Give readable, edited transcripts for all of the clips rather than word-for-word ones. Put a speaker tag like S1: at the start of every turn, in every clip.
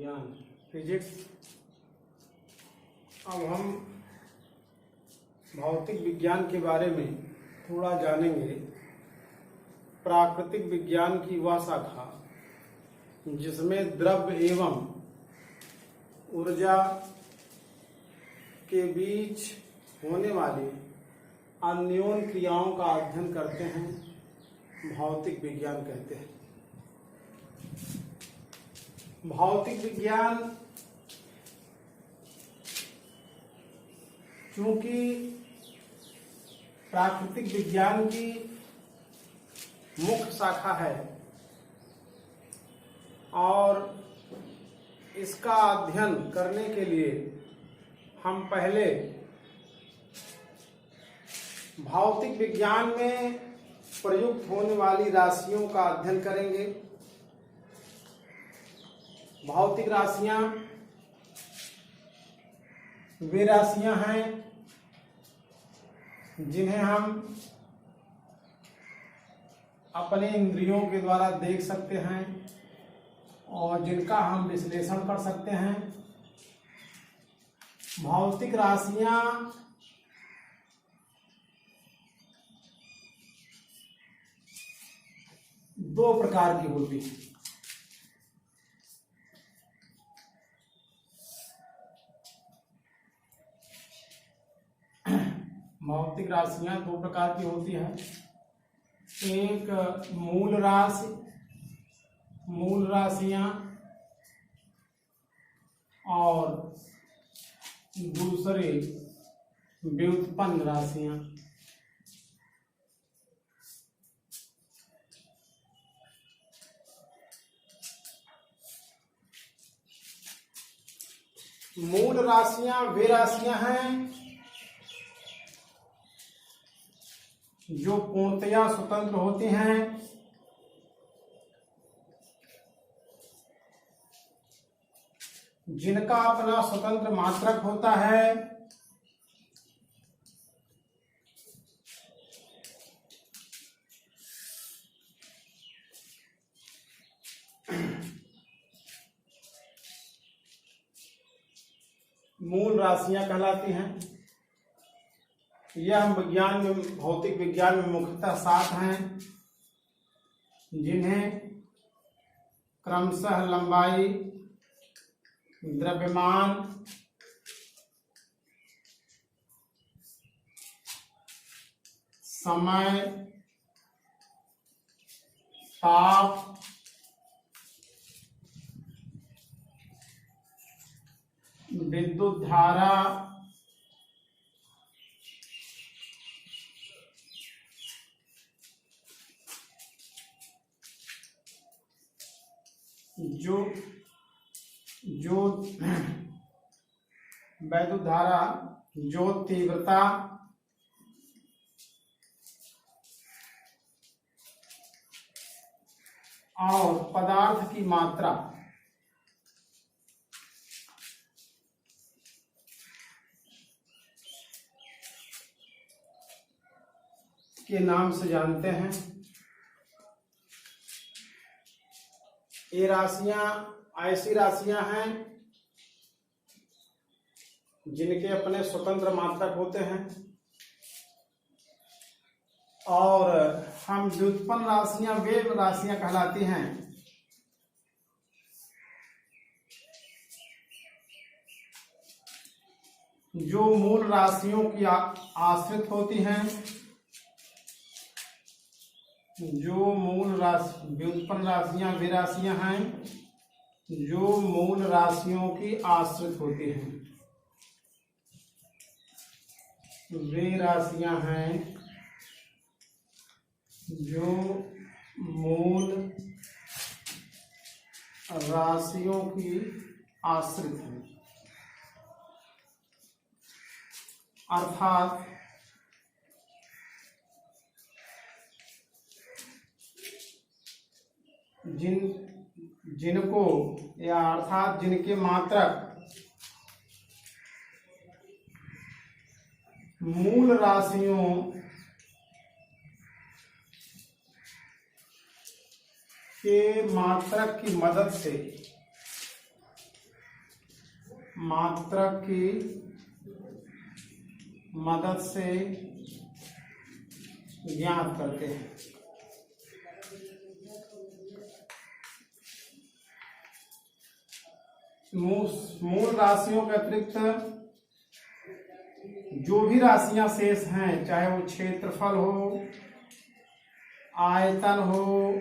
S1: विज्ञान फिजिक्स। अब हम भौतिक विज्ञान के बारे में थोड़ा जानेंगे। प्राकृतिक विज्ञान की वह शाखा जिसमें द्रव्य एवं ऊर्जा के बीच होने वाली अन्योन्य क्रियाओं का अध्ययन करते हैं, भौतिक विज्ञान कहते हैं। भौतिक विज्ञान चूंकि प्राकृतिक विज्ञान की मुख्य शाखा है और इसका अध्ययन करने के लिए हम पहले भौतिक विज्ञान में प्रयुक्त होने वाली राशियों का अध्ययन करेंगे। भौतिक राशियां वे राशियां हैं जिन्हें हम अपने इंद्रियों के द्वारा देख सकते हैं और जिनका हम विश्लेषण कर सकते हैं। भौतिक राशियां दो प्रकार की होती हैं। भौतिक राशियां दो प्रकार की होती हैं। एक मूल राशियां और दूसरे व्युत्पन्न राशियां। मूल राशियां वे राशियां हैं जो पूर्णतया स्वतंत्र होती हैं, जिनका अपना स्वतंत्र मात्रक होता है, मूल राशियां कहलाती हैं। यह विज्ञान में, भौतिक विज्ञान में मुख्यतः 7 हैं, जिन्हें क्रमशः लंबाई, द्रव्यमान, समय, ताप, विद्युत धारा, जो वैद्युत धारा, जो तीव्रता, और पदार्थ की मात्रा के नाम से जानते हैं। ये राशियां ऐसी राशियां हैं जिनके अपने स्वतंत्र मात्रक होते हैं और हम व्युत्पन्न राशियां वे राशियां कहलाती हैं जो मूल राशियों की आश्रित होती हैं। जो मूल राशि व्युत्पन्न राशियां वे राशियां हैं जो मूल राशियों की आश्रित होती हैं। वे राशियां हैं जो मूल राशियों की आश्रित हैं, अर्थात जिनको या अर्थात जिनके मात्रक मूल राशियों के मात्रक की मदद से मात्रक की मदद से ज्ञात करते हैं। मूल राशियों के अतिरिक्त जो भी राशियां शेष हैं, चाहे वो क्षेत्रफल हो, आयतन हो,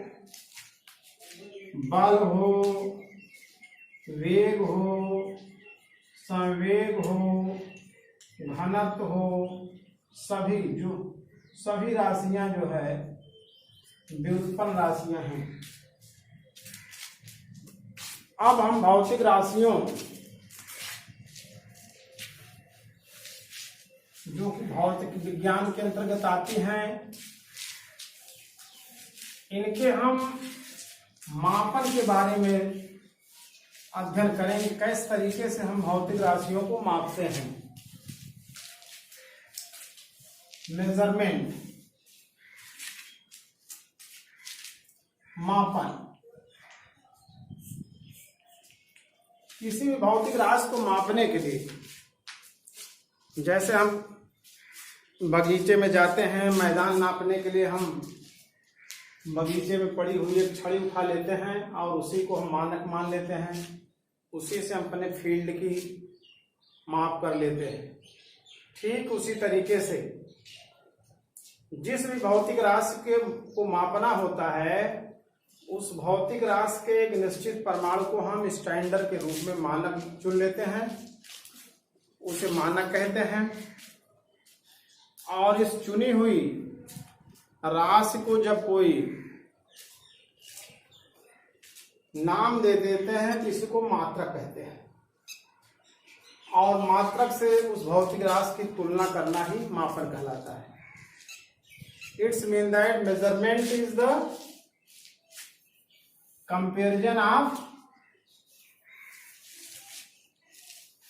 S1: बल हो, वेग हो, संवेग हो, घनत्व हो, सभी राशियां जो है व्युत्पन्न राशियां हैं। अब हम भौतिक राशियों जो कि भौतिक विज्ञान के अंतर्गत आती हैं, इनके हम मापन के बारे में अध्ययन करेंगे। किस तरीके से हम भौतिक राशियों को मापते हैं। मेजरमेंट, मापन। किसी भी भौतिक राशि को मापने के लिए, जैसे हम बगीचे में जाते हैं, मैदान नापने के लिए हम बगीचे में पड़ी हुई एक छड़ी उठा लेते हैं और उसी को हम मानक मान लेते हैं। उसी से हम अपने फील्ड की माप कर लेते हैं। ठीक उसी तरीके से जिस भी भौतिक राशि को मापना होता है, उस भौतिक राशि के एक निश्चित परमाणु को हम स्टैंडर्ड के रूप में मानक चुन लेते हैं, उसे मानक कहते हैं। और इस चुनी हुई राशि को जब कोई नाम दे देते हैं तो इसी को मात्रक कहते हैं। और मात्रक से उस भौतिक राशि की तुलना करना ही मापन कहलाता है। It's mean that measurement is the comparison of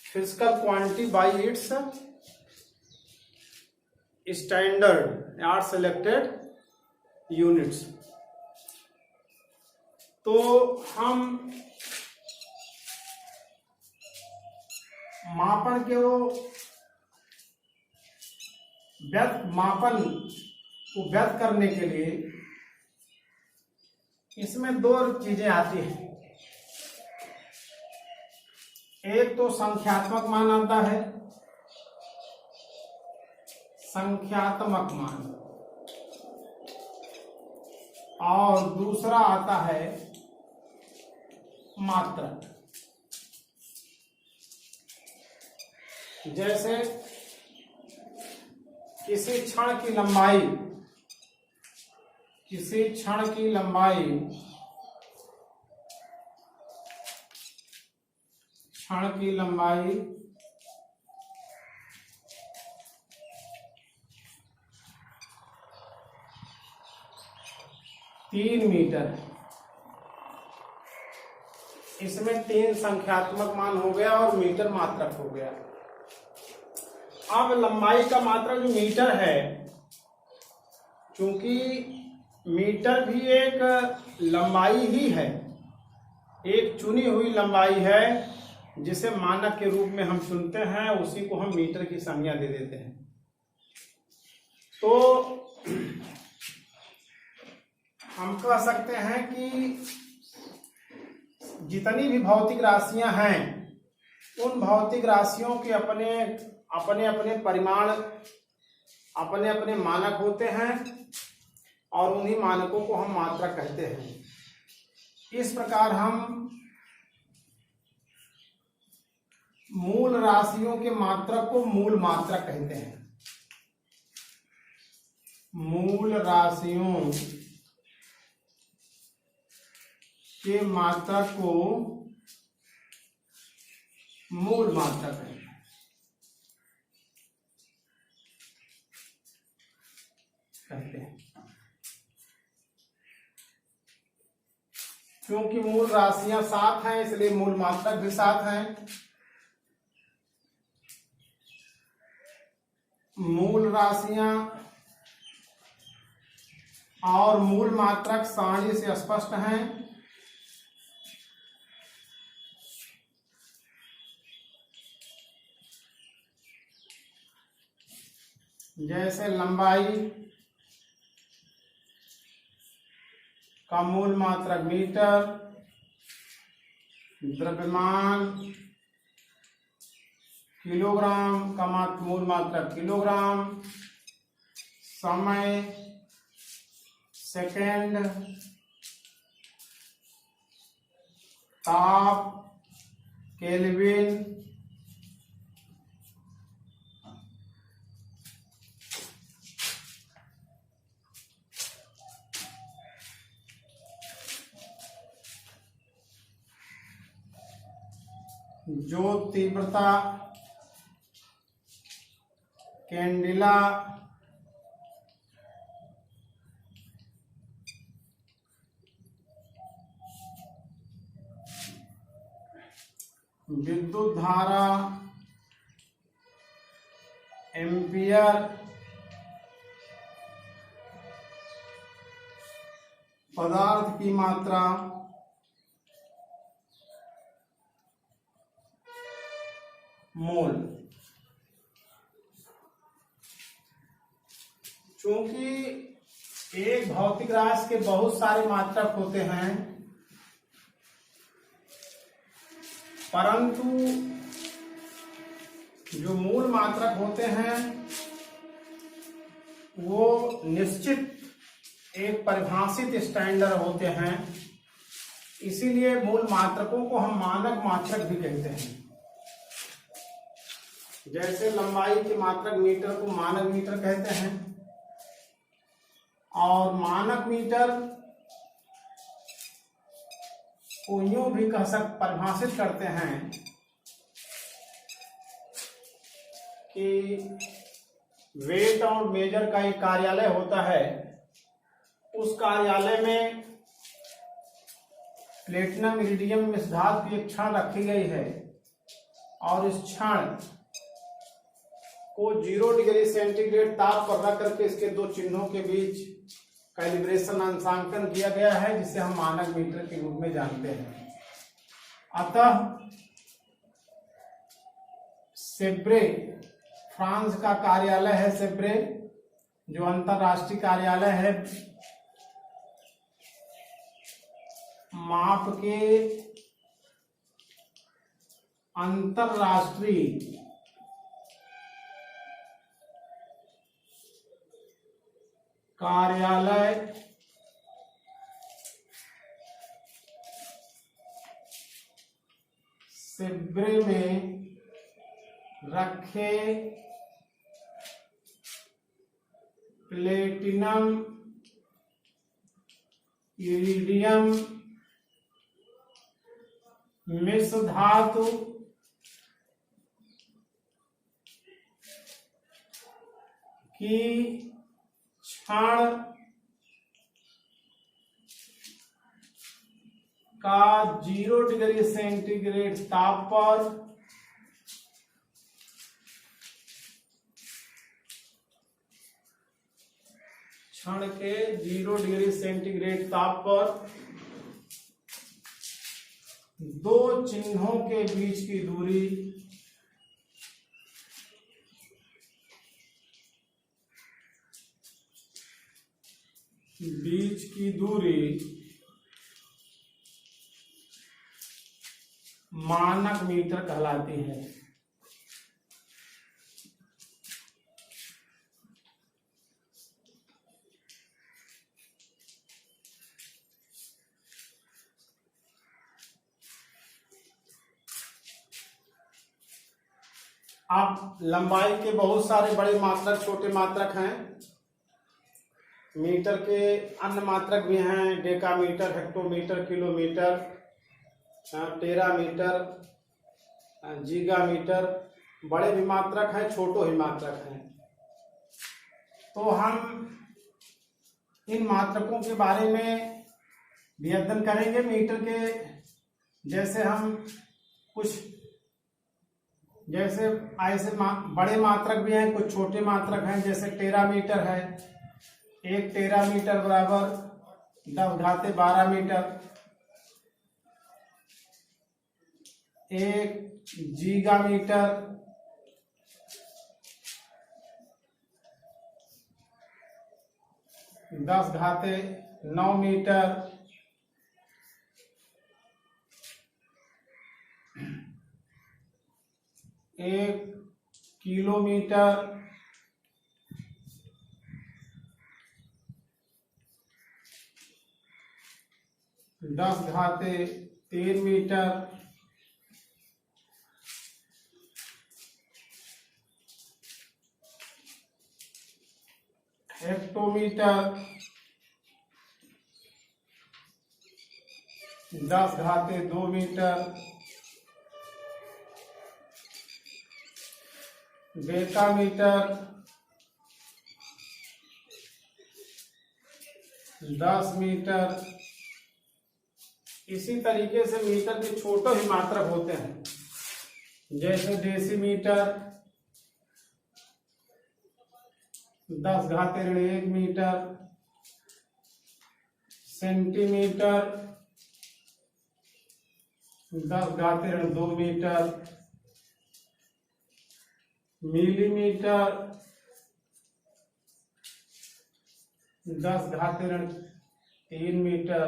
S1: physical quantity by its standard are selected units. तो हम मापन को व्यक्त करने के लिए इसमें दो चीजें आती हैं। एक तो संख्यात्मक मान आता है, संख्यात्मक मान, और दूसरा आता है मात्रक। जैसे किसी क्षण की लंबाई क्षण की लंबाई 3 मीटर। इसमें 3 संख्यात्मक मान हो गया और मीटर मात्रक हो गया। अब लंबाई का मात्रक जो मीटर है, क्योंकि मीटर भी एक लंबाई ही है, एक चुनी हुई लंबाई है जिसे मानक के रूप में हम चुनते हैं, उसी को हम मीटर की संज्ञा दे देते हैं। तो हम कह सकते हैं कि जितनी भी भौतिक राशियां हैं, उन भौतिक राशियों के अपने अपने परिमाण, अपने अपने मानक होते हैं और उन्हीं मानकों को हम मात्रक कहते हैं। इस प्रकार हम मूल राशियों के मात्रक को मूल मात्रक कहते हैं। मूल राशियों के मात्रक को मूल मात्रक कहते हैं। क्योंकि मूल राशियां 7 हैं, इसलिए मूल मात्रक भी 7 हैं। मूल राशियां और मूल मात्रक सारणी से स्पष्ट हैं। जैसे लंबाई का मूल मात्रक मीटर, द्रव्यमान किलोग्राम का मूल मात्रक किलोग्राम, समय सेकेंड, ताप केल्विन, ज्योत तीव्रता कैंडिला, विद्युत धारा एम्पियर, पदार्थ की मात्रा मोल। चूंकि एक भौतिक राशि के बहुत सारे मात्रक होते हैं, परंतु जो मूल मात्रक होते हैं वो निश्चित एक परिभाषित स्टैंडर्ड होते हैं, इसीलिए मूल मात्रकों को हम मानक मात्रक भी कहते हैं। जैसे लंबाई के मात्रक मीटर को मानक मीटर कहते हैं, और मानक मीटर को यूं भी परिभाषित करते हैं कि वेट और मेजर का एक कार्यालय होता है, उस कार्यालय में प्लेटिनम इरिडियम इस धातु की एक छड़ रखी गई है, और इस छड़ को 0 डिग्री सेंटीग्रेड ताप पर रख करके इसके दो चिन्हों के बीच कैलिब्रेशन अंशांकन किया गया है, जिसे हम मानक मीटर के रूप में जानते हैं। अतः सेब्रे, फ्रांस का कार्यालय है सेब्रे, जो अंतरराष्ट्रीय कार्यालय है माप के अंतरराष्ट्रीय कार्यालय सेब्रे में रखे प्लेटिनम इरिडियम मिश्र धातु की छड़ का 0 डिग्री सेंटीग्रेड ताप पर छड़ के 0 डिग्री सेंटीग्रेड ताप पर दो चिन्हों के बीच की दूरी मानक मीटर कहलाती है। अब लंबाई के बहुत सारे बड़े मात्रक, छोटे मात्रक हैं। मीटर के अन्य मात्रक भी हैं, डेकामीटर, हेक्टोमीटर, किलोमीटर, टेरामीटर, जीगामीटर। बड़े भी मात्रक हैं, छोटे ही मात्रक हैं। तो हम इन मात्रकों के बारे में भी अध्ययन करेंगे। मीटर के जैसे हम कुछ जैसे ऐसे बड़े मात्रक भी हैं, कुछ छोटे मात्रक हैं। जैसे टेरामीटर है, 1 टेरामीटर बराबर 10⁻12 metre. 1 gigametre 10⁻9 metre, 1 kilometre, 10⁻3 metre, hectometre, 10⁻2 metre, decametre, 10 metre. इसी तरीके से मीटर के छोटे ही मात्रक होते हैं, जैसे decimetre, 10⁻1 metre, centimetre, 10⁻2 metre, millimetre, 10⁻3 metre,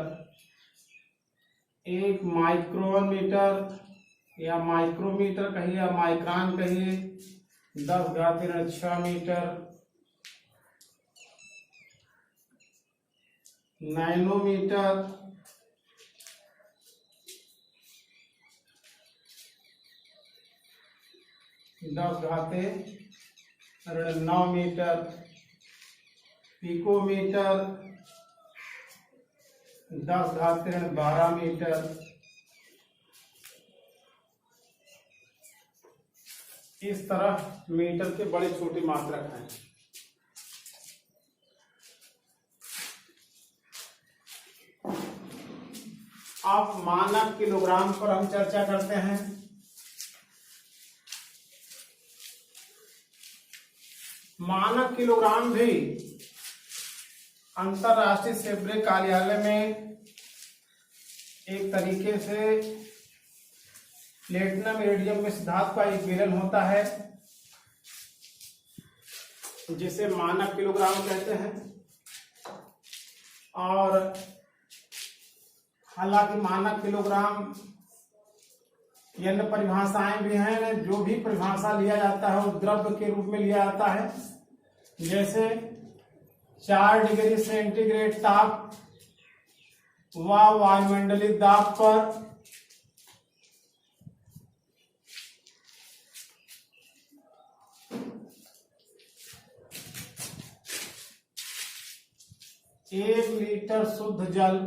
S1: 1 micron metre या माइक्रोमीटर कहिए या माइक्रान कहिए, 10⁻6 metre, nanometre, 10⁻9 metre, picometre, 10⁻12 metre. इस तरह मीटर के बड़े छोटे मात्रक हैं। अब मानक किलोग्राम पर हम चर्चा करते हैं। मानक किलोग्राम भी अंतरराष्ट्रीय सेब्रे कार्यालय में एक तरीके से प्लेटिनम इरिडियम में धातु का एक बेलन होता है, जिसे मानक किलोग्राम कहते हैं। और हालांकि मानक किलोग्राम की अन्य परिभाषाएं भी हैं। जो भी परिभाषा लिया जाता है वो द्रव्य के रूप में लिया जाता है, जैसे 4 डिग्री सेंटीग्रेड ताप व वायुमंडलीय दाब पर 1 लीटर शुद्ध जल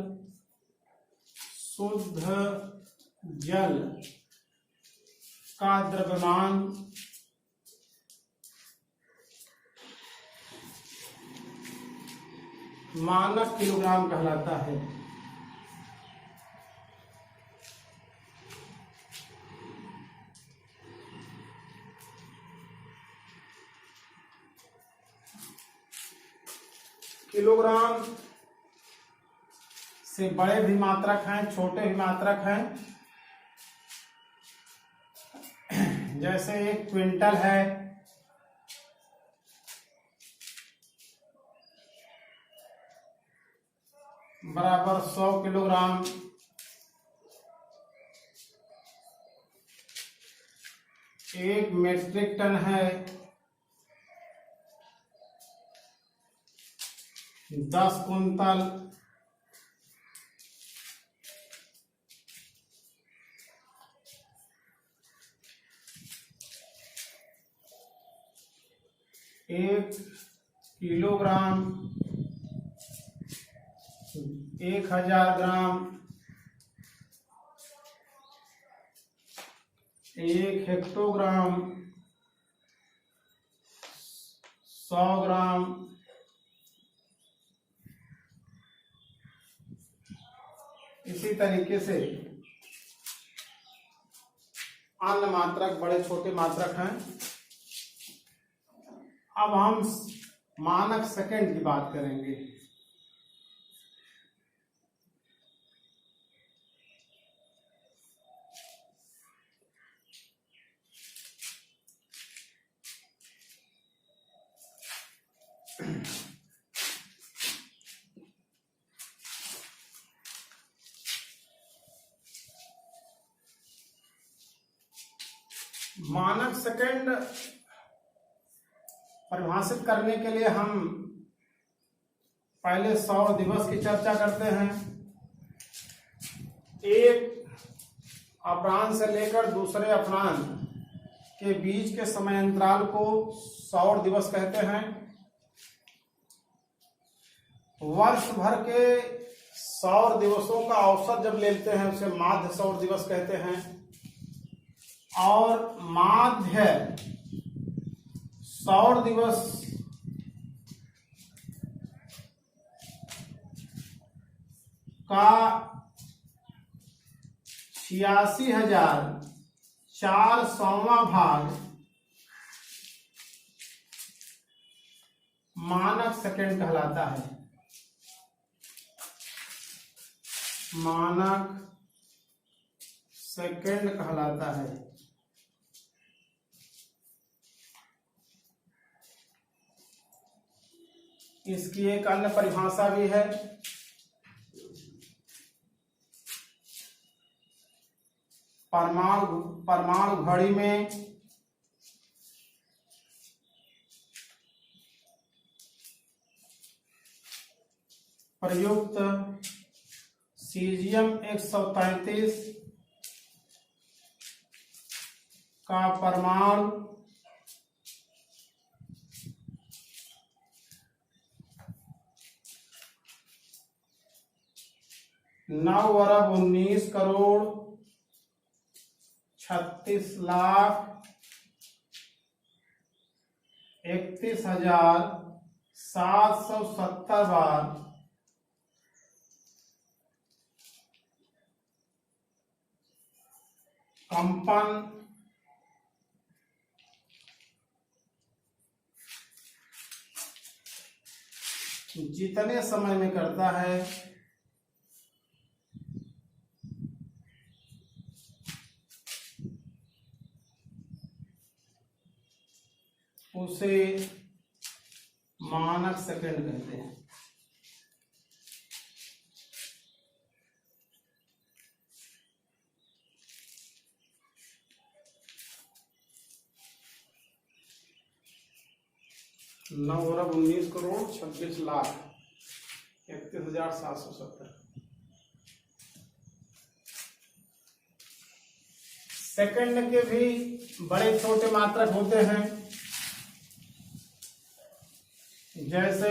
S1: का द्रव्यमान मानक किलोग्राम कहलाता है। किलोग्राम से बड़े भी मात्रक हैं, छोटे भी मात्रक हैं। जैसे 1 क्विंटल है, बराबर 100 किलोग्राम। 1 मीट्रिक टन है, 10 कुंतल। 1 किलोग्राम, 1000 ग्राम। 1 हेक्टोग्राम, 100 ग्राम। इसी तरीके से अन्य मात्रक बड़े छोटे मात्रक हैं। अब हम मानक सेकंड की बात करेंगे। मानक सेकंड परिभाषित करने के लिए हम पहले सौर दिवस की चर्चा करते हैं। एक अपराह्न से लेकर दूसरे अपराह्न के बीच के समय अंतराल को सौर दिवस कहते हैं। वर्ष भर के सौर दिवसों का औसत जब लेते हैं उसे माध्य सौर दिवस कहते हैं। और माध्य सौर दिवस का 86,400वां भाग मानक सेकंड कहलाता है। मानक सेकंड कहलाता है। इसकी एक अन्य परिभाषा भी है। परमाणु घड़ी में प्रयुक्त सीजियम 133 का परमाणु 9,19,36,31,770 बार कंपन जितने समय में करता है उसे मानक सेकंड कहते हैं। नौ अरब 19,26,31,770। सेकंड के भी बड़े छोटे मात्रक होते हैं, जैसे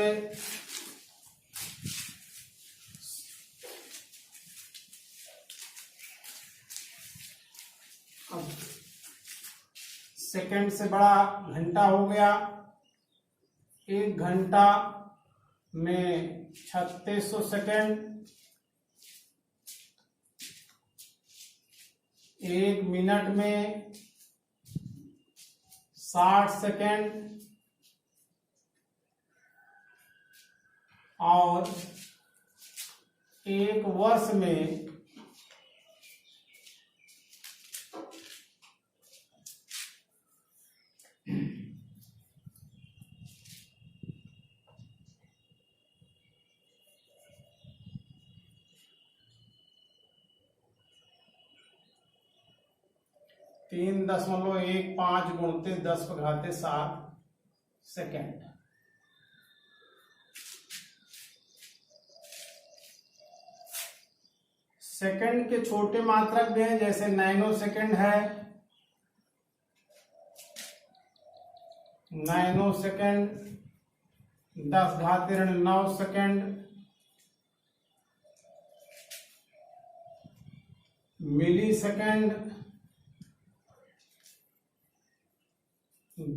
S1: अब सेकंड से बड़ा घंटा हो गया। 1 घंटा में 3600 सेकंड, 1 मिनट में 60 सेकंड और 1 वर्ष में 3.15 गुणित 10⁻7 सेकेंड। सेकंड के छोटे मात्रक भी हैं, जैसे नैनो सेकंड है। Nano second 10⁻9 second. Milli second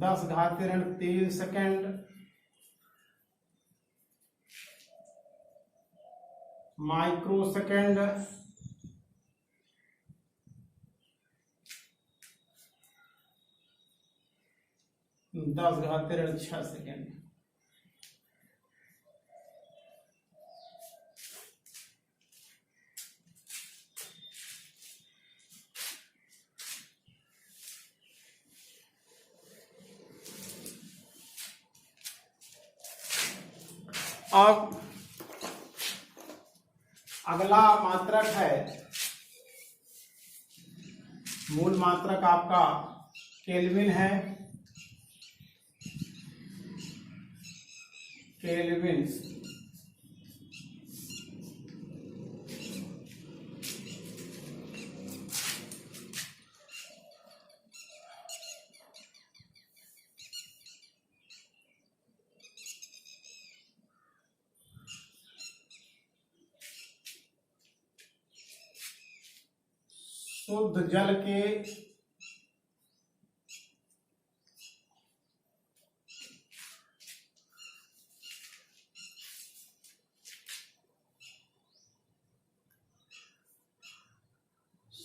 S1: 10⁻3 second. Micro second 10⁻6 second. अब अगला मात्रक है, मूल मात्रक आपका केल्विन है, केल्विन।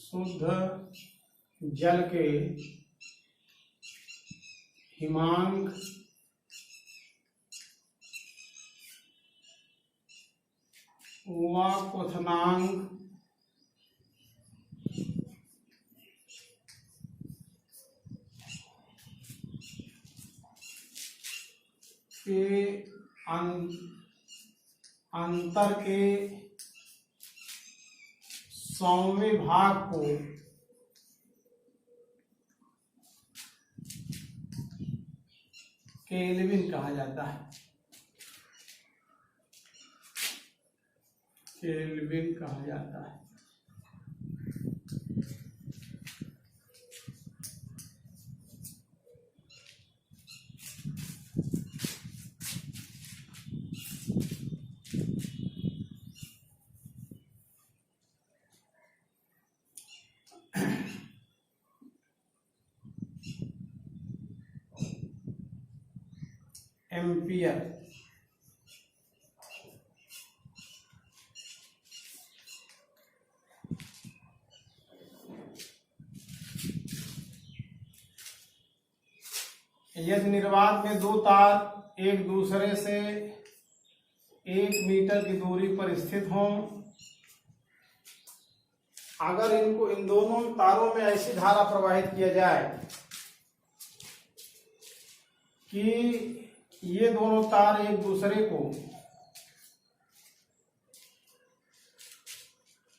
S1: शुद्ध जल के हिमांक व क्वथनांक के अंतर के 100वें भाग को केल्विन कहा जाता है, केल्विन कहा जाता है। एम्पियर, यदि निर्वात में दो तार एक दूसरे से 1 मीटर की दूरी पर स्थित हों, अगर इन दोनों तारों में ऐसी धारा प्रवाहित किया जाए कि ये दोनों तार एक दूसरे को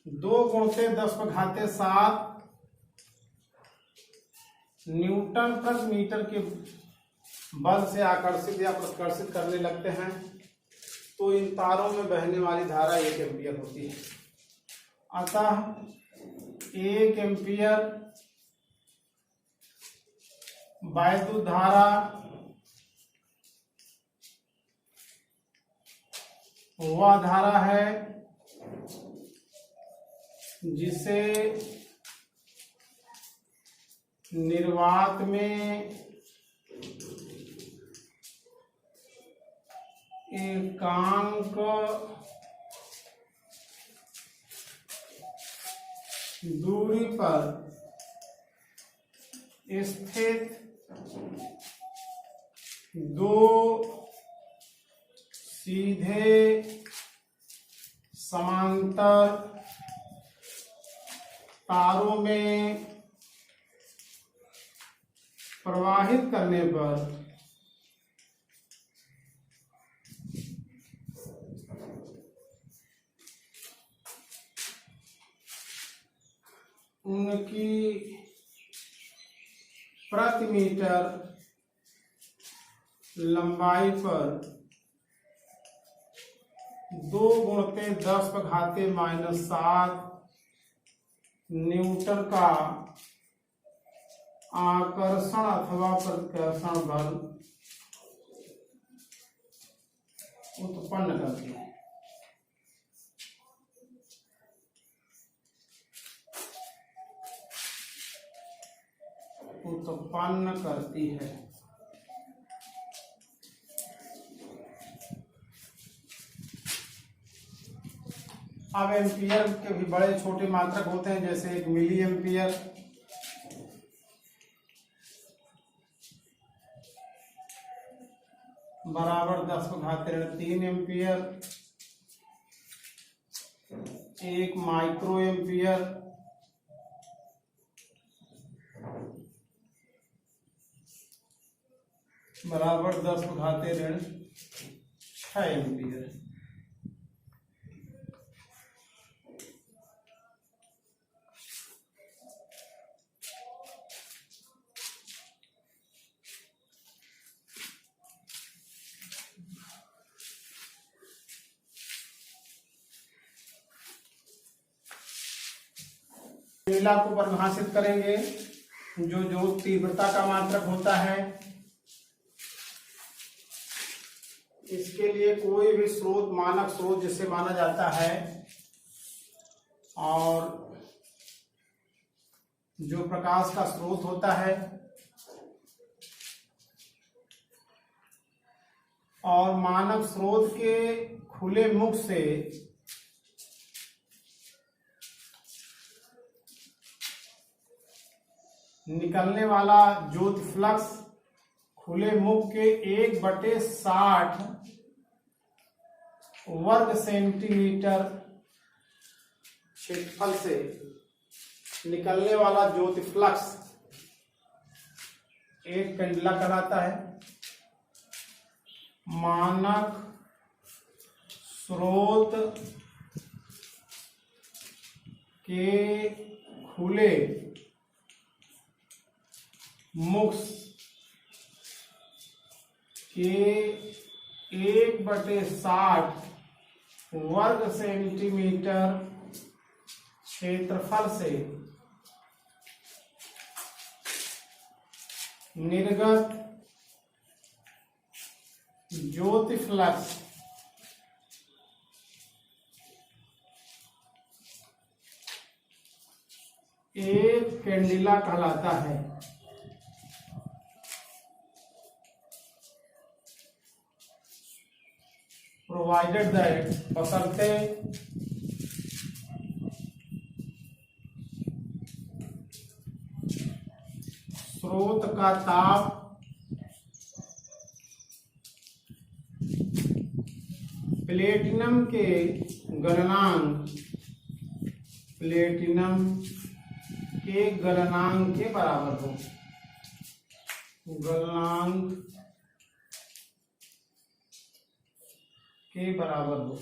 S1: 2 × 10⁻⁷ न्यूटन प्रति मीटर के बल से आकर्षित या प्रतिकर्षित करने लगते हैं, तो इन तारों में बहने वाली धारा 1 एम्पियर होती है। अतः 1 एम्पियर वैद्युत धारा वह धारा है जिसे निर्वात में एकांक दूरी पर स्थित 2 सीधे समांतर तारों में प्रवाहित करने पर उनकी प्रति मीटर लंबाई पर 2 × 10⁻⁷ न्यूटन का आकर्षण अथवा प्रतिकर्षण बल उत्पन्न करती है। उत्पन्न करती है। अब एम्पियर के भी बड़े छोटे मात्रक होते हैं, जैसे 1 मिली एम्पियर, बराबर 10⁻³ एम्पियर, 1 माइक्रो एम्पियर, बराबर 10⁻⁶ एम्पियर। कैंडिला को परिभाषित करेंगे, जो तीव्रता का मात्रक होता है। इसके लिए कोई भी स्रोत, मानक स्रोत जिसे माना जाता है, और जो प्रकाश का स्रोत होता है, और मानक स्रोत के खुले मुख से निकलने वाला ज्योति फ्लक्स खुले मुख के 1/60 वर्ग सेंटीमीटर क्षेत्रफल से निकलने वाला ज्योति फ्लक्स एक कैंडिला कहलाता है। मानक स्रोत के खुले मुख के 1/60 वर्ग सेंटीमीटर क्षेत्रफल से निर्गत ज्योति फ्लक्स एक कैंडिला कहलाता है। प्रोवाइडेड दैट, बशर्ते स्रोत का ताप प्लेटिनम के गलनांक के बराबर हो। गलनांक के बराबर हो।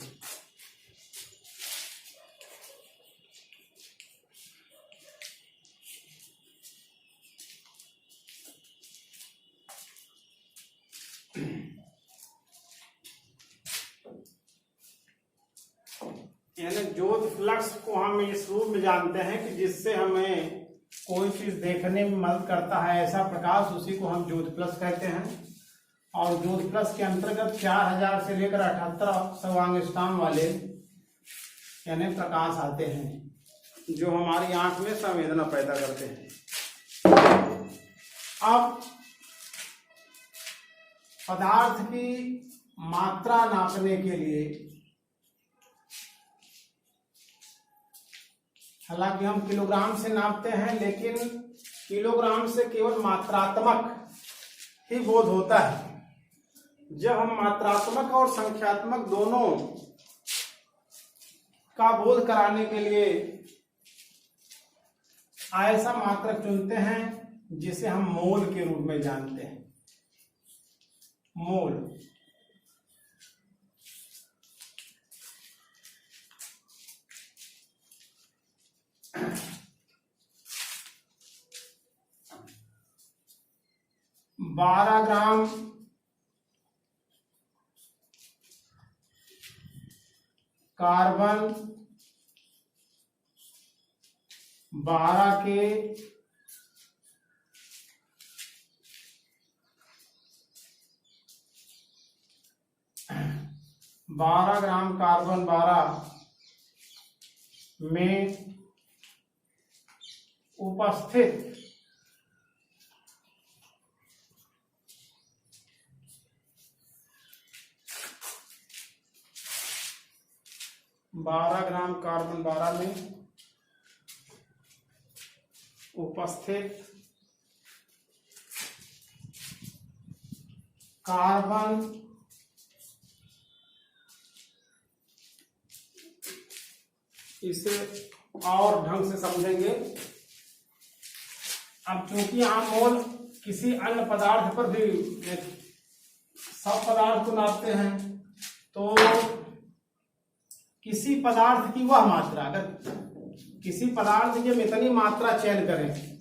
S1: यानी ज्योति फ्लक्स को हम इस रूप में जानते हैं कि जिससे हमें कोई चीज देखने में मदद करता है, ऐसा प्रकाश, उसी को हम ज्योति प्लस कहते हैं। और ज्योति प्लस के अंतर्गत 4000 से लेकर 7800 एंगस्ट्रॉम वाले यानी प्रकाश आते हैं, जो हमारी आंख में संवेदना पैदा करते हैं। अब पदार्थ की मात्रा नापने के लिए, हालांकि हम किलोग्राम से नापते हैं, लेकिन किलोग्राम से केवल मात्रात्मक ही बोध होता है। जब हम मात्रात्मक और संख्यात्मक दोनों का बोध कराने के लिए ऐसा मात्रक चुनते हैं जिसे हम मोल के रूप में जानते हैं। मोल। बारह ग्राम कार्बन 12 के 12 ग्राम कार्बन 12 में उपस्थित 12 ग्राम कार्बन 12 में उपस्थित कार्बन इसे और ढंग से समझेंगे। अब चूंकि हम मोल किसी अन्य पदार्थ पर भी, सब पदार्थ को नापते हैं, तो किसी पदार्थ की वह मात्रा, अगर किसी पदार्थ की हम इतनी मात्रा चयन करें,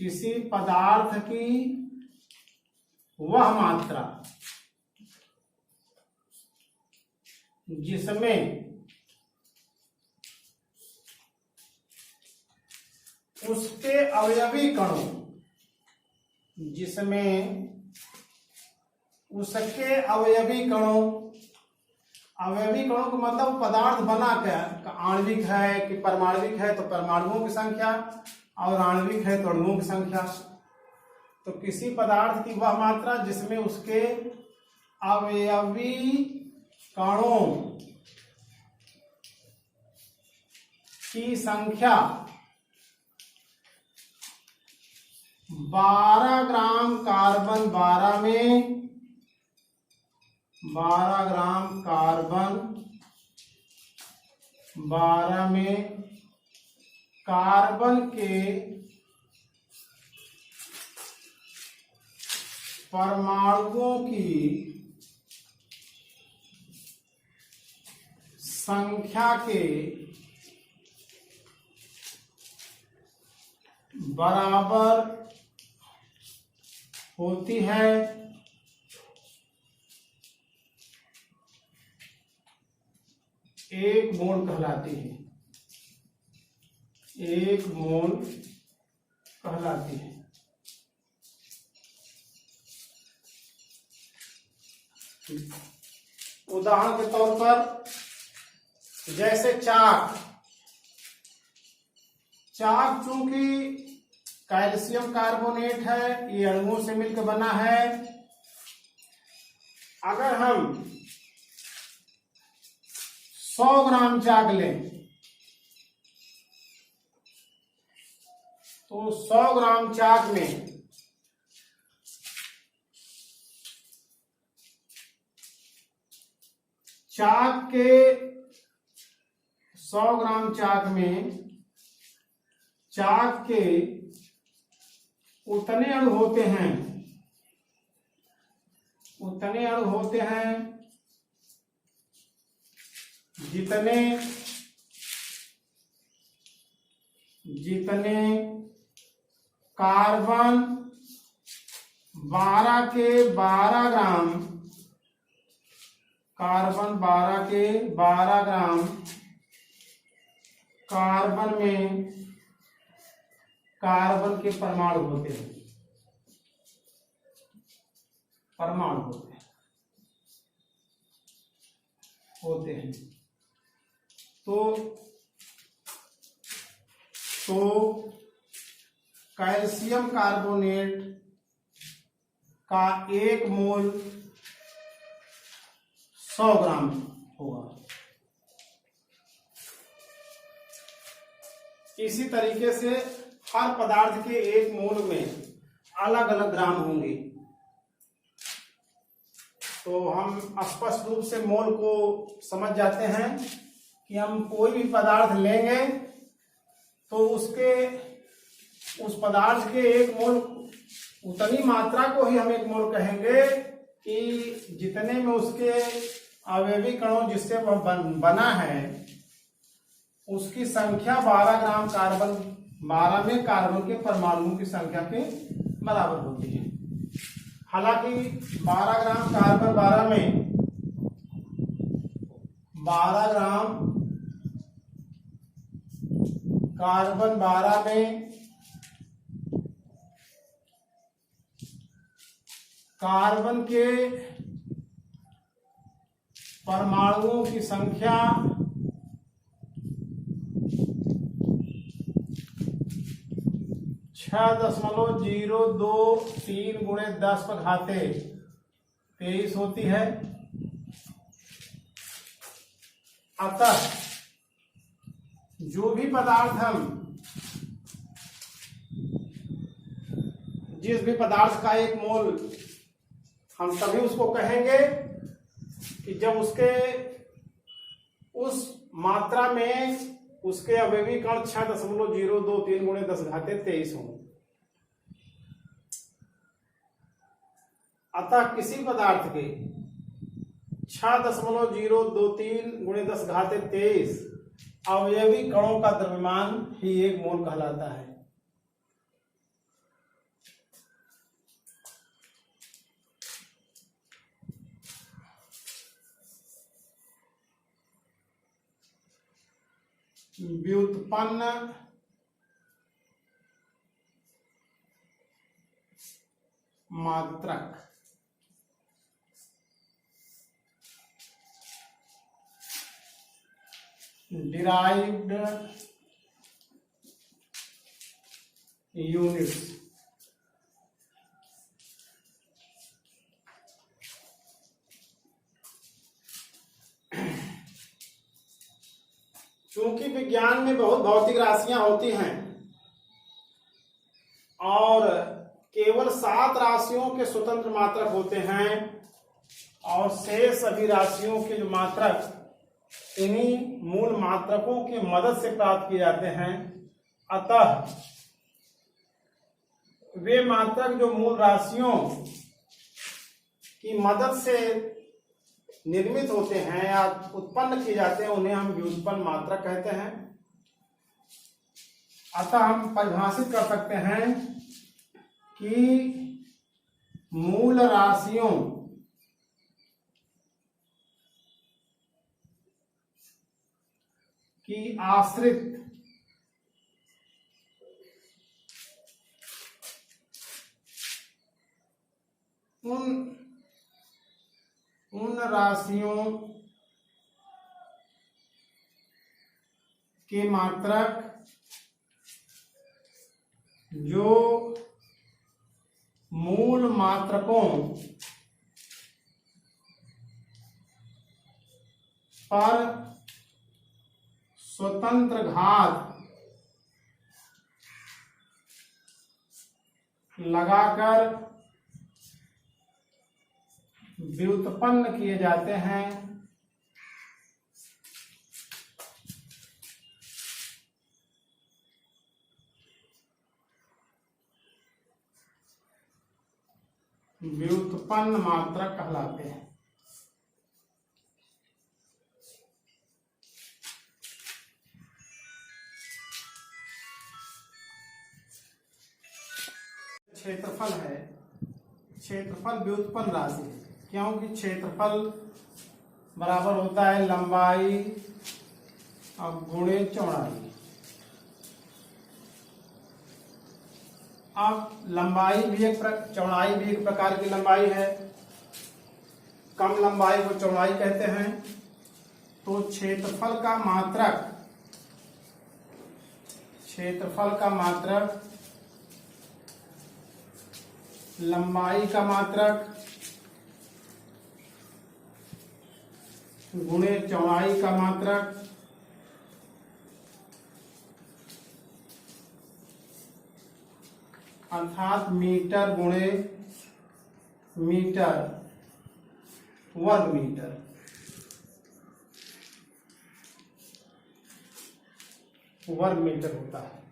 S1: किसी पदार्थ की वह मात्रा जिसमें उसके अवयवी कणों, जिसमें उसके अवयवी कणों, अवयवी कणों का मतलब पदार्थ बना क्या, आणविक है कि परमाणविक है तो परमाणुओं की संख्या, और आणविक है तो अणुओं की संख्या। तो किसी पदार्थ की वह मात्रा जिसमें उसके अवयवी कणों की संख्या 12 ग्राम कार्बन 12 में 12 ग्राम कार्बन 12 में कार्बन के परमाणुओं की संख्या के बराबर होती है, एक मोल कहलाती है, एक मोल कहलाती है। उदाहरण के तौर पर जैसे चाक, चाक चूंकि कैल्शियम कार्बोनेट है, ये अणुओं से मिलकर बना है। अगर हम 100 ग्राम चाक लें तो 100 ग्राम चाक में चाक के 100 ग्राम चाक में चाक के उतने अणु होते हैं, उतने अणु होते हैं जितने जितने कार्बन 12 के 12 ग्राम, कार्बन 12 के 12 ग्राम कार्बन में कार्बन के परमाणु होते हैं, परमाणु होते हैं। तो कैल्शियम कार्बोनेट का 1 मोल 100 ग्राम होगा। इसी तरीके से हर पदार्थ के 1 मोल में अलग अलग ग्राम होंगे। तो हम स्पष्ट रूप से मोल को समझ जाते हैं कि हम कोई भी पदार्थ लेंगे तो उस पदार्थ के 1 मोल, उतनी मात्रा को ही हम 1 मोल कहेंगे कि जितने में उसके अवयवी कणों जिससे वह बना है उसकी संख्या 12 ग्राम कार्बन 12 में कार्बन के परमाणुओं की संख्या के बराबर होती है। हालांकि 12 ग्राम कार्बन 12 में 12 ग्राम कार्बन 12 में कार्बन के परमाणुओं की संख्या 6.023 गुणे 10 पर घाते 23 होती है। अतः जो भी पदार्थ हम, जिस भी पदार्थ का 1 मोल, हम तभी उसको कहेंगे कि जब उसके उस मात्रा में उसके अवयवी कण 6.023 गुणे 10 घाते 23 हों। अतः किसी पदार्थ के 6.023 गुणे 10 घाते 23 अवयवी कणों का द्रव्यमान ही 1 मोल कहलाता है। व्युत्पन्न मात्रक। Derived units. चूंकि विज्ञान में बहुत भौतिक राशियां होती हैं और केवल 7 राशियों के स्वतंत्र मात्रक होते हैं और शेष सभी राशियों के जो मात्रक इन्हीं मूल मात्रकों की मदद से प्राप्त किए जाते हैं, अतः वे मात्रक जो मूल राशियों की मदद से निर्मित होते हैं या उत्पन्न किए जाते हैं उन्हें हम व्युत्पन्न मात्रक कहते हैं। अतः हम परिभाषित कर सकते हैं कि मूल राशियों की आश्रित उन राशियों के मात्रक जो मूल मात्रकों पर स्वतंत्र घात लगाकर व्युत्पन्न किए जाते हैं, व्युत्पन्न मात्रक कहलाते हैं। क्षेत्रफल है, क्षेत्रफल व्युत्पन्न राशि है क्योंकि क्षेत्रफल बराबर होता है लंबाई और गुणे चौड़ाई। अब लंबाई भी चौड़ाई भी एक प्रकार की लंबाई है। कम लंबाई को चौड़ाई कहते हैं। तो क्षेत्रफल का मात्रक लंबाई का मात्रक गुणे चौड़ाई का मात्रक अर्थात मीटर गुणे मीटर वर्ग मीटर होता है।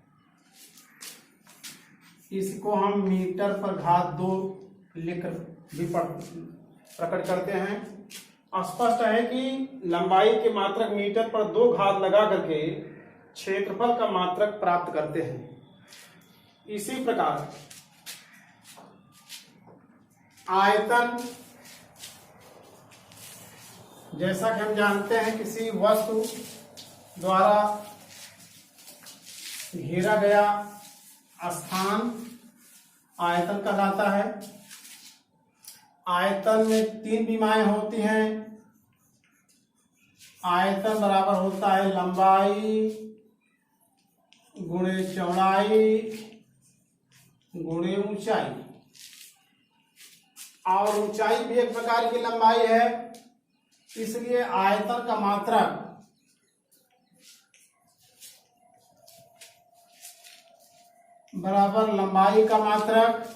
S1: इसको हम मीटर पर घात 2 लिखकर भी प्रकट करते हैं। स्पष्ट है कि लंबाई के मात्रक मीटर पर 2 घात लगा करके क्षेत्रफल का मात्रक प्राप्त करते हैं। इसी प्रकार आयतन, जैसा कि हम जानते हैं किसी वस्तु द्वारा घेरा गया स्थान आयतन कहलाता है। आयतन में 3 विमाएं होती हैं। आयतन बराबर होता है लंबाई गुणे चौड़ाई गुणे ऊंचाई, और ऊंचाई भी एक प्रकार की लंबाई है। इसलिए आयतन का मात्रक बराबर लंबाई का मात्रक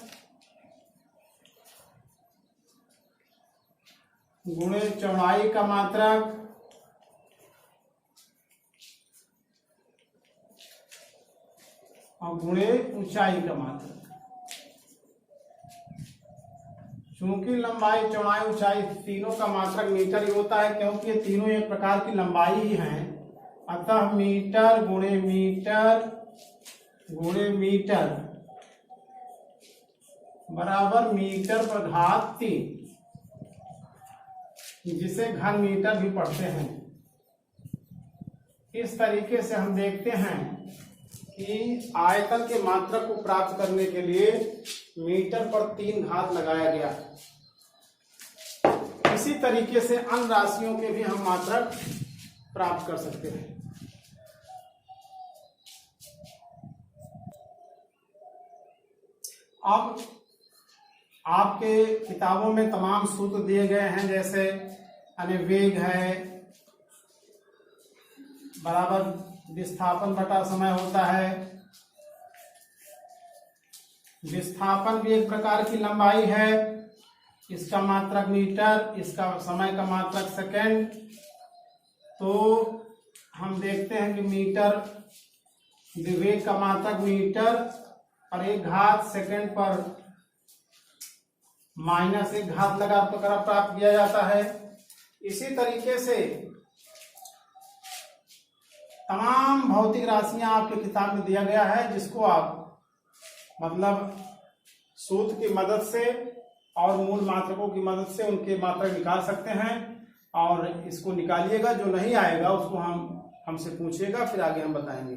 S1: गुणे चौड़ाई का मात्रक और गुणे ऊंचाई का मात्रक। चूंकि लंबाई चौड़ाई ऊंचाई तीनों का मात्रक मीटर ही होता है, क्योंकि ये तीनों एक प्रकार की लंबाई ही हैं, अतः मीटर गुणे मीटर बराबर मीटर पर घात 3, जिसे घन मीटर भी पढ़ते हैं। इस तरीके से हम देखते हैं कि आयतन के मात्रक को प्राप्त करने के लिए मीटर पर 3 घात लगाया गया। इसी तरीके से अन्य राशियों के भी हम मात्रक प्राप्त कर सकते हैं। अब आपके किताबों में तमाम सूत्र दिए गए हैं, जैसे वेग है बराबर विस्थापन बटा समय होता है। विस्थापन भी एक प्रकार की लंबाई है, इसका मात्रक मीटर, इसका समय का मात्रक सेकंड। तो हम देखते हैं कि मीटर, वेग का मात्रक मीटर और 1 घात सेकंड पर -1 घात लगाकर प्राप्त किया जाता है। इसी तरीके से तमाम भौतिक राशियां आपके किताब में दिया गया है, जिसको आप मतलब सूत्र की मदद से और मूल मात्रकों की मदद से उनके मात्रक निकाल सकते हैं। और इसको निकालिएगा, जो नहीं आएगा उसको हमसे पूछिएगा, फिर आगे हम बताएंगे।